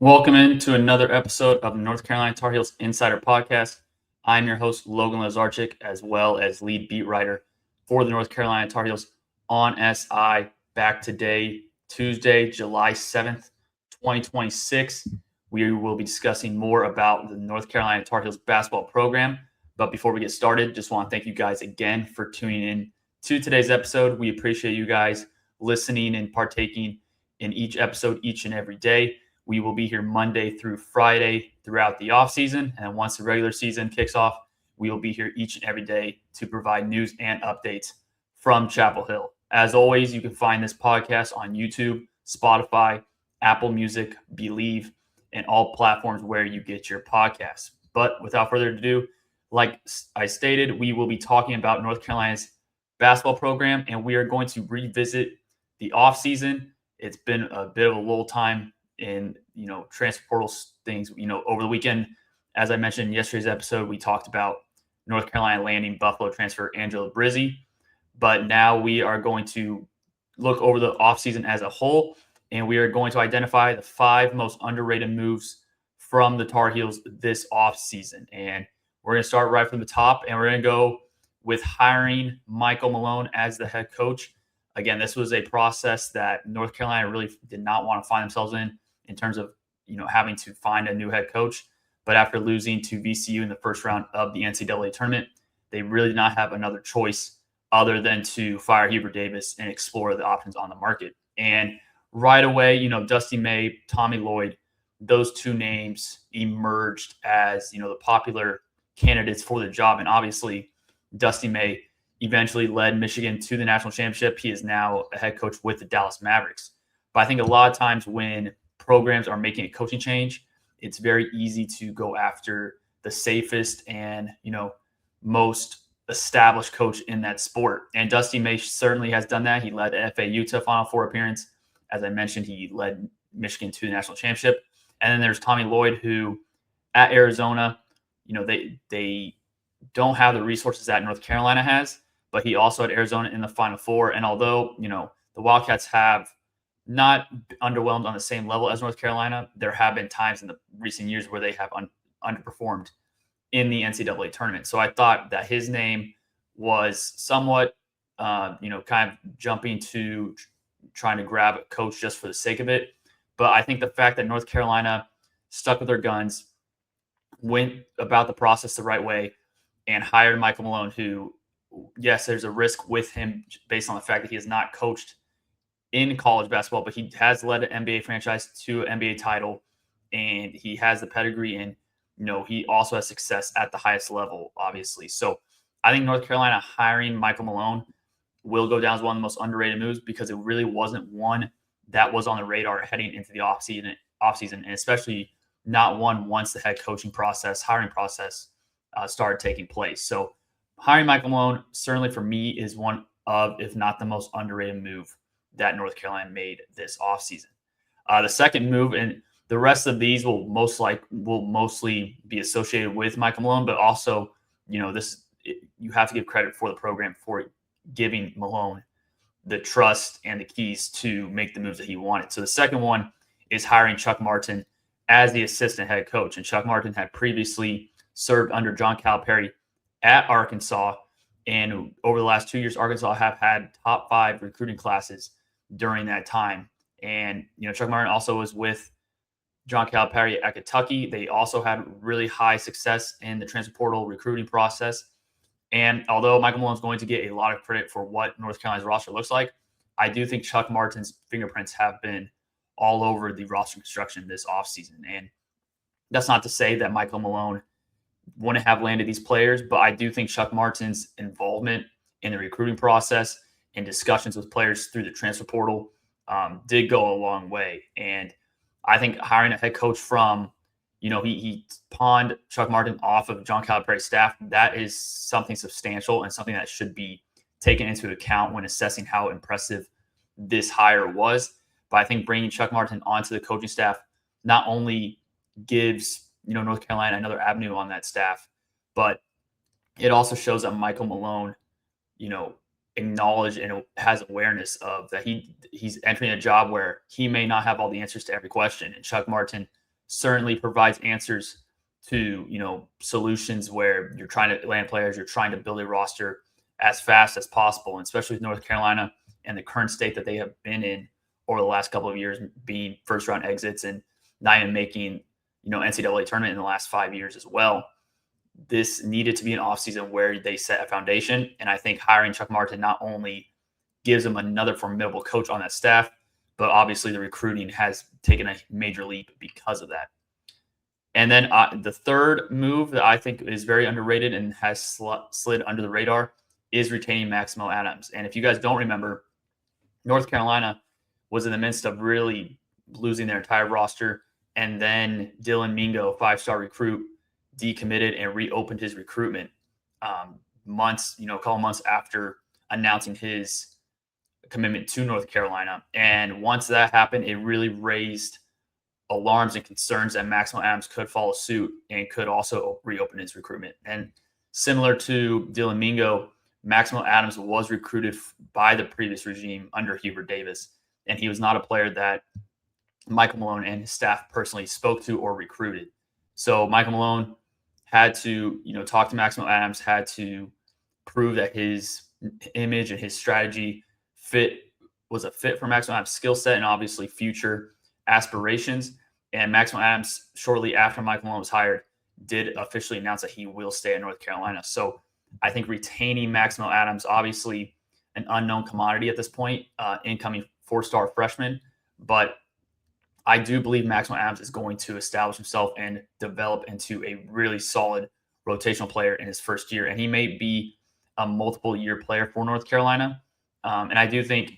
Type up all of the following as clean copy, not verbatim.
Welcome into another episode of the North Carolina Tar Heels Insider Podcast. I'm your host, Logan Lazarchik, as well as lead beat writer for the North Carolina Tar Heels on SI. Back today, Tuesday, July 7th, 2026. We will be discussing more about the North Carolina Tar Heels basketball program. But before we get started, just want to thank you guys again for tuning in to today's episode. We appreciate you guys listening and partaking in each episode each and every day. We will be here Monday through Friday throughout the offseason. And once the regular season kicks off, we will be here each and every day to provide news and updates from Chapel Hill. As always, you can find this podcast on YouTube, Spotify, Apple Music, Believe, and all platforms where you get your podcasts. But without further ado, like I stated, we will be talking about North Carolina's basketball program, and we are going to revisit the offseason. It's been a bit of a lull time in transfer portal things. Over the weekend, as I mentioned in yesterday's episode, we talked about North Carolina landing Buffalo transfer Angela Brizzi, but now we are going to look over the offseason as a whole, and we are going to identify the 5 most underrated moves from the Tar Heels this offseason. And we're going to start right from the top, and we're going to go with hiring Michael Malone as the head coach. Again, this was a process that North Carolina really did not want to find themselves in terms of having to find a new head coach. But after losing to VCU in the first round of the NCAA tournament, they really did not have another choice other than to fire Hubert Davis and explore the options on the market. And right away, Dusty May, Tommy Lloyd, those two names emerged as the popular candidates for the job. And obviously, Dusty May eventually led Michigan to the national championship. He is now a head coach with the Dallas Mavericks. But I think a lot of times when programs are making a coaching change, it's very easy to go after the safest and most established coach in that sport. And Dusty May certainly has done that. He led FAU to a Final Four appearance. As I mentioned, he led Michigan to the national championship. And then there's Tommy Lloyd, who at Arizona, they don't have the resources that North Carolina has, but he also had Arizona in the Final Four. And although the Wildcats have not underwhelmed on the same level as North Carolina, there have been times in the recent years where they have underperformed in the NCAA tournament. So I thought that his name was somewhat, kind of jumping to trying to grab a coach just for the sake of it. But I think the fact that North Carolina stuck with their guns, went about the process the right way, and hired Michael Malone, who, yes, there's a risk with him based on the fact that he has not coached in college basketball, but he has led an NBA franchise to an NBA title, and he has the pedigree, and he also has success at the highest level, obviously. So I think North Carolina hiring Michael Malone will go down as one of the most underrated moves because it really wasn't one that was on the radar heading into the offseason, and especially not one once the head coaching process, hiring process started taking place. So hiring Michael Malone, certainly for me, is one of, if not the most underrated move that North Carolina made this offseason. The second move, and the rest of these will mostly be associated with Michael Malone, but also, you have to give credit for the program for giving Malone the trust and the keys to make the moves that he wanted. So the second one is hiring Chuck Martin as the assistant head coach. And Chuck Martin had previously served under John Calipari at Arkansas. And over the last 2 years, Arkansas have had top 5 recruiting classes during that time. And, Chuck Martin also was with John Calipari at Kentucky. They also had really high success in the transfer portal recruiting process. And although Michael Malone is going to get a lot of credit for what North Carolina's roster looks like, I do think Chuck Martin's fingerprints have been all over the roster construction this offseason. And that's not to say that Michael Malone wouldn't have landed these players, but I do think Chuck Martin's involvement in the recruiting process and discussions with players through the transfer portal did go a long way. And I think hiring a head coach from, he pawned Chuck Martin off of John Calipari's staff. That is something substantial and something that should be taken into account when assessing how impressive this hire was. But I think bringing Chuck Martin onto the coaching staff not only gives North Carolina another avenue on that staff, but it also shows that Michael Malone, acknowledge and has awareness of that he's entering a job where he may not have all the answers to every question. And Chuck Martin certainly provides answers to, solutions where you're trying to land players, you're trying to build a roster as fast as possible, and especially with North Carolina and the current state that they have been in over the last couple of years, being first round exits and not even making, NCAA tournament in the last 5 years as well. This needed to be an offseason where they set a foundation. And I think hiring Chuck Martin not only gives them another formidable coach on that staff, but obviously the recruiting has taken a major leap because of that. And then the third move that I think is very underrated and has slid under the radar is retaining Maximo Adams. And if you guys don't remember, North Carolina was in the midst of really losing their entire roster. And then Dylan Mingo, 5-star recruit, decommitted and reopened his recruitment a couple months after announcing his commitment to North Carolina. And once that happened, it really raised alarms and concerns that Maximo Adams could follow suit and could also reopen his recruitment. And similar to Dylan Mingo, Maximo Adams was recruited by the previous regime under Hubert Davis, and he was not a player that Michael Malone and his staff personally spoke to or recruited. So Michael Malone had to, talk to Maximo Adams, had to prove that his image and his strategy was a fit for Maximo Adams' skill set and obviously future aspirations. And Maximo Adams, shortly after Michael Malone was hired, did officially announce that he will stay at North Carolina. So I think retaining Maximo Adams, obviously an unknown commodity at this point, incoming 4-star freshman, but I do believe Maximo Adams is going to establish himself and develop into a really solid rotational player in his first year. And he may be a multiple-year player for North Carolina. And I do think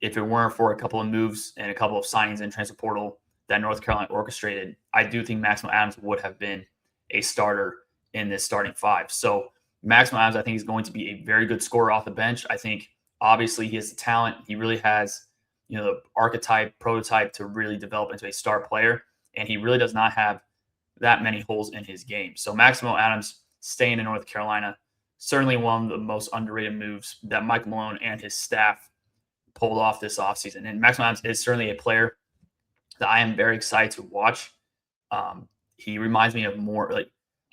if it weren't for a couple of moves and a couple of signings in transfer portal that North Carolina orchestrated, I do think Maximo Adams would have been a starter in this starting five. So Maximo Adams, I think, is going to be a very good scorer off the bench. I think obviously he has the talent. He really has, the archetype, prototype to really develop into a star player. And he really does not have that many holes in his game. So Maximo Adams staying in North Carolina, certainly one of the most underrated moves that Mike Malone and his staff pulled off this offseason. And Maximo Adams is certainly a player that I am very excited to watch. He reminds me of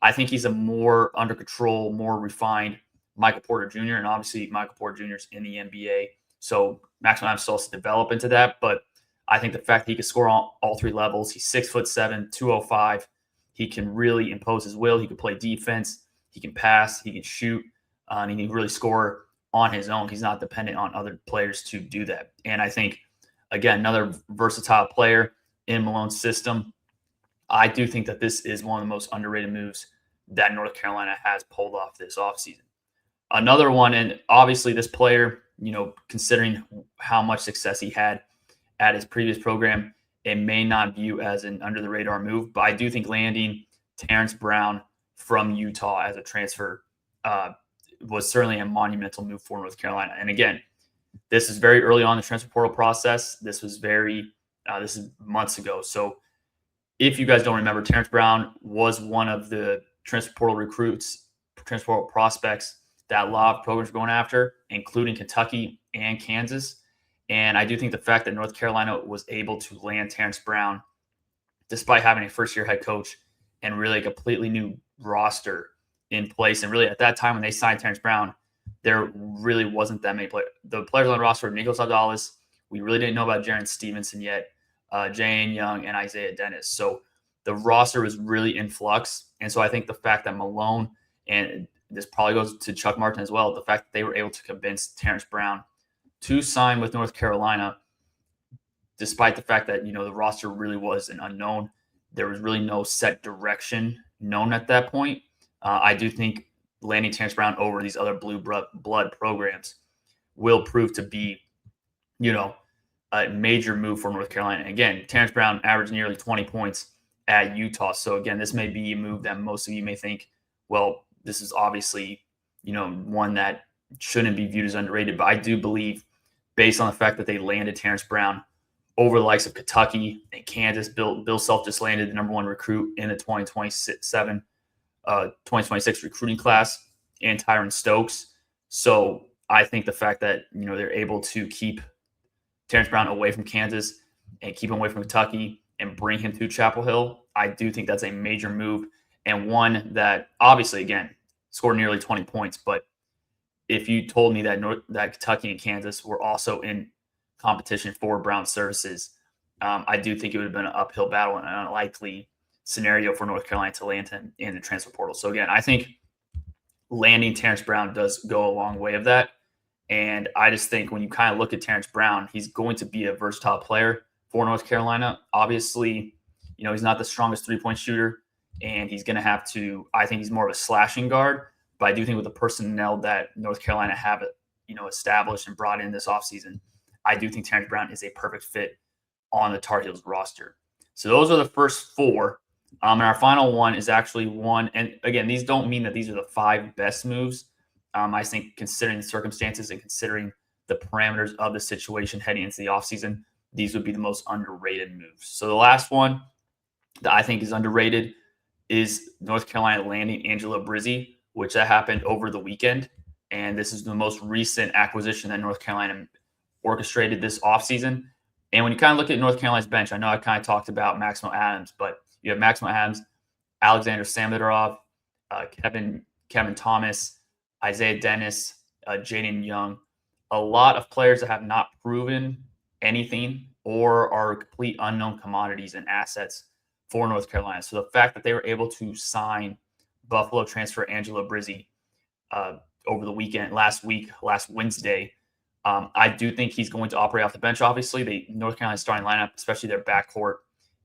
I think he's a more under control, more refined Michael Porter Jr. And obviously Michael Porter Jr. is in the NBA. So Maximo Adams still has to develop into that. But I think the fact that he can score on all three levels, he's 6'7", 205. He can really impose his will. He can play defense. He can pass. He can shoot. And he can really score on his own. He's not dependent on other players to do that. And I think, again, another versatile player in Malone's system. I do think that this is one of the most underrated moves that North Carolina has pulled off this offseason. Another one, and obviously this player, considering how much success he had at his previous program, it may not view as an under-the-radar move, but I do think landing Terrence Brown from Utah as a transfer was certainly a monumental move for North Carolina. And again, this is very early on in the transfer portal process. This was this is months ago. So if you guys don't remember, Terrence Brown was one of the transfer portal recruits, transfer portal prospects that a lot of programs are going after, including Kentucky and Kansas. And I do think the fact that North Carolina was able to land Terrence Brown, despite having a first-year head coach and really a completely new roster in place. And really at that time when they signed Terrence Brown, there really wasn't that many players. The players on the roster were Nicholas Abdalis. We really didn't know about Jaron Stevenson yet, Jayan Young, and Isaiah Dennis. So the roster was really in flux. And so I think the fact that Malone, and this probably goes to Chuck Martin as well, the fact that they were able to convince Terrence Brown to sign with North Carolina, despite the fact that, the roster really was an unknown. There was really no set direction known at that point. I do think landing Terrence Brown over these other blue blood programs will prove to be, a major move for North Carolina. And again, Terrence Brown averaged nearly 20 points at Utah. So again, this may be a move that most of you may think, well, this is obviously, one that shouldn't be viewed as underrated. But I do believe, based on the fact that they landed Terrence Brown over the likes of Kentucky and Kansas, Bill Self just landed the number one recruit in the 2026 recruiting class, and Tyron Stokes. So I think the fact that, they're able to keep Terrence Brown away from Kansas and keep him away from Kentucky and bring him to Chapel Hill, I do think that's a major move, and one that obviously, again, scored nearly 20 points. But if you told me that that Kentucky and Kansas were also in competition for Brown services, I do think it would have been an uphill battle and an unlikely scenario for North Carolina to land him in the transfer portal. So again, I think landing Terrence Brown does go a long way of that. And I just think when you kind of look at Terrence Brown, he's going to be a versatile player for North Carolina. Obviously, he's not the strongest three-point shooter, and he's going to have to – I think he's more of a slashing guard. But I do think with the personnel that North Carolina have, established and brought in this offseason, I do think Terrence Brown is a perfect fit on the Tar Heels roster. So those are the first four. And our final one is actually one – and again, these don't mean that these are the 5 best moves. I think considering the circumstances and considering the parameters of the situation heading into the offseason, these would be the most underrated moves. So the last one that I think is underrated is North Carolina landing Angela Brizzi, which that happened over the weekend. And this is the most recent acquisition that North Carolina orchestrated this offseason. And when you kind of look at North Carolina's bench, I know I kind of talked about Maximo Adams, but you have Maximo Adams, Alexander Samidorov, Kevin Thomas, Isaiah Dennis, Jaden Young, a lot of players that have not proven anything or are complete unknown commodities and assets for North Carolina. So the fact that they were able to sign Buffalo transfer Angela Brizzi over the weekend, last Wednesday, I do think he's going to operate off the bench. Obviously, North Carolina's starting lineup, especially their backcourt,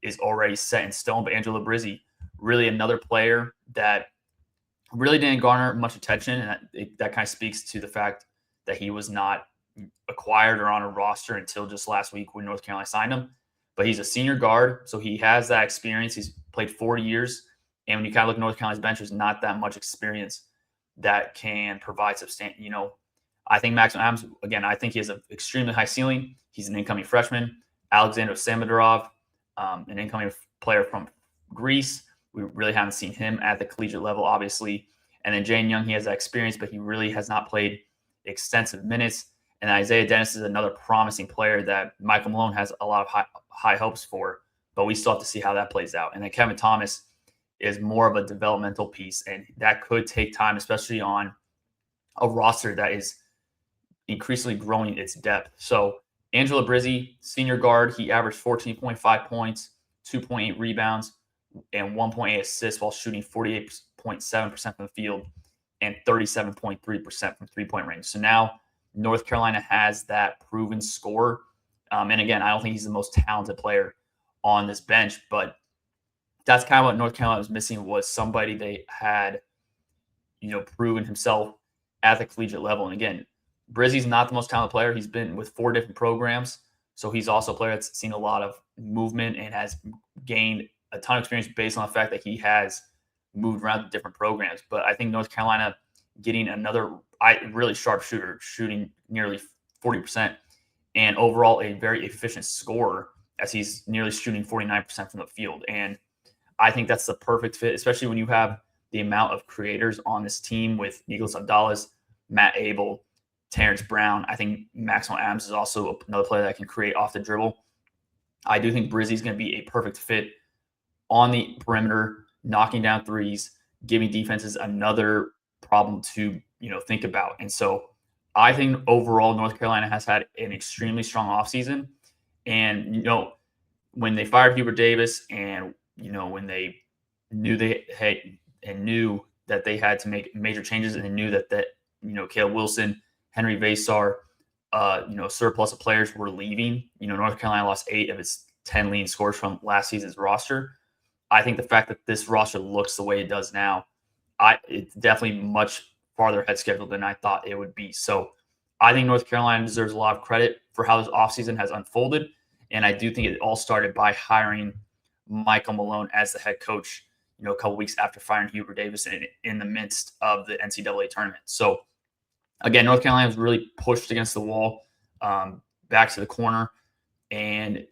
is already set in stone. But Angela Brizzi, really another player that really didn't garner much attention, and that kind of speaks to the fact that he was not acquired or on a roster until just last week when North Carolina signed him. But he's a senior guard, so he has that experience. He's played 4 years, and when you kind of look at North Carolina's bench, there's not that much experience that can provide substantial. I think Maximo Adams, again, I think he has an extremely high ceiling. He's an incoming freshman. Alexander Samidorov, an incoming player from Greece. We really haven't seen him at the collegiate level, obviously. And then Jaden Young, he has that experience, but he really has not played extensive minutes. And Isaiah Dennis is another promising player that Michael Malone has a lot of high hopes for, but we still have to see how that plays out. And then Kevin Thomas is more of a developmental piece, and that could take time, especially on a roster that is increasingly growing its depth. So Angela Brizzi, senior guard, he averaged 14.5 points, 2.8 rebounds, and 1.8 assists while shooting 48.7% from the field and 37.3% from three-point range. So now North Carolina has that proven scorer. And again, I don't think he's the most talented player on this bench, but that's kind of what North Carolina was missing, was somebody they had, proven himself at the collegiate level. And again, Brizzi's not the most talented player. He's been with 4 different programs. So he's also a player that's seen a lot of movement and has gained a ton of experience based on the fact that he has moved around to different programs. But I think North Carolina getting another really sharp shooter, shooting nearly 40%, and overall a very efficient scorer, as he's nearly shooting 49% from the field. And I think that's the perfect fit, especially when you have the amount of creators on this team with Nicholas Abdallah, Matt Abel, Terrence Brown. I think Maximo Adams is also another player that can create off the dribble. I do think Brizzi's going to be a perfect fit on the perimeter, knocking down threes, giving defenses another problem to think about. And so I think overall North Carolina has had an extremely strong offseason. And when they fired Hubert Davis, and when they knew that they had to make major changes, and they knew that Caleb Wilson, Henry Vasar, surplus of players were leaving. North Carolina lost 8 of its 10 leading scorers from last season's roster. I think the fact that this roster looks the way it does now, it's definitely much farther ahead schedule than I thought it would be. So I think North Carolina deserves a lot of credit for how this offseason has unfolded. And I do think it all started by hiring Michael Malone as the head coach, a couple weeks after firing Hubert Davis in the midst of the NCAA tournament. So again, North Carolina was really pushed against the wall, back to the corner. And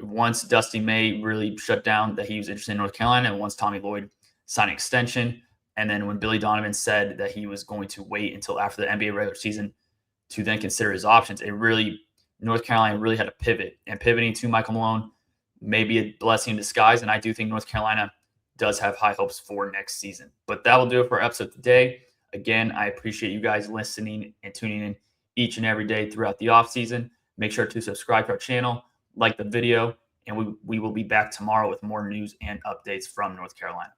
once Dusty May really shut down that he was interested in North Carolina, and once Tommy Lloyd signed an extension, and then when Billy Donovan said that he was going to wait until after the NBA regular season to then consider his options, North Carolina really had to pivot. And pivoting to Michael Malone may be a blessing in disguise. And I do think North Carolina does have high hopes for next season. But that will do it for our episode today. Again, I appreciate you guys listening and tuning in each and every day throughout the offseason. Make sure to subscribe to our channel, like the video, and we will be back tomorrow with more news and updates from North Carolina.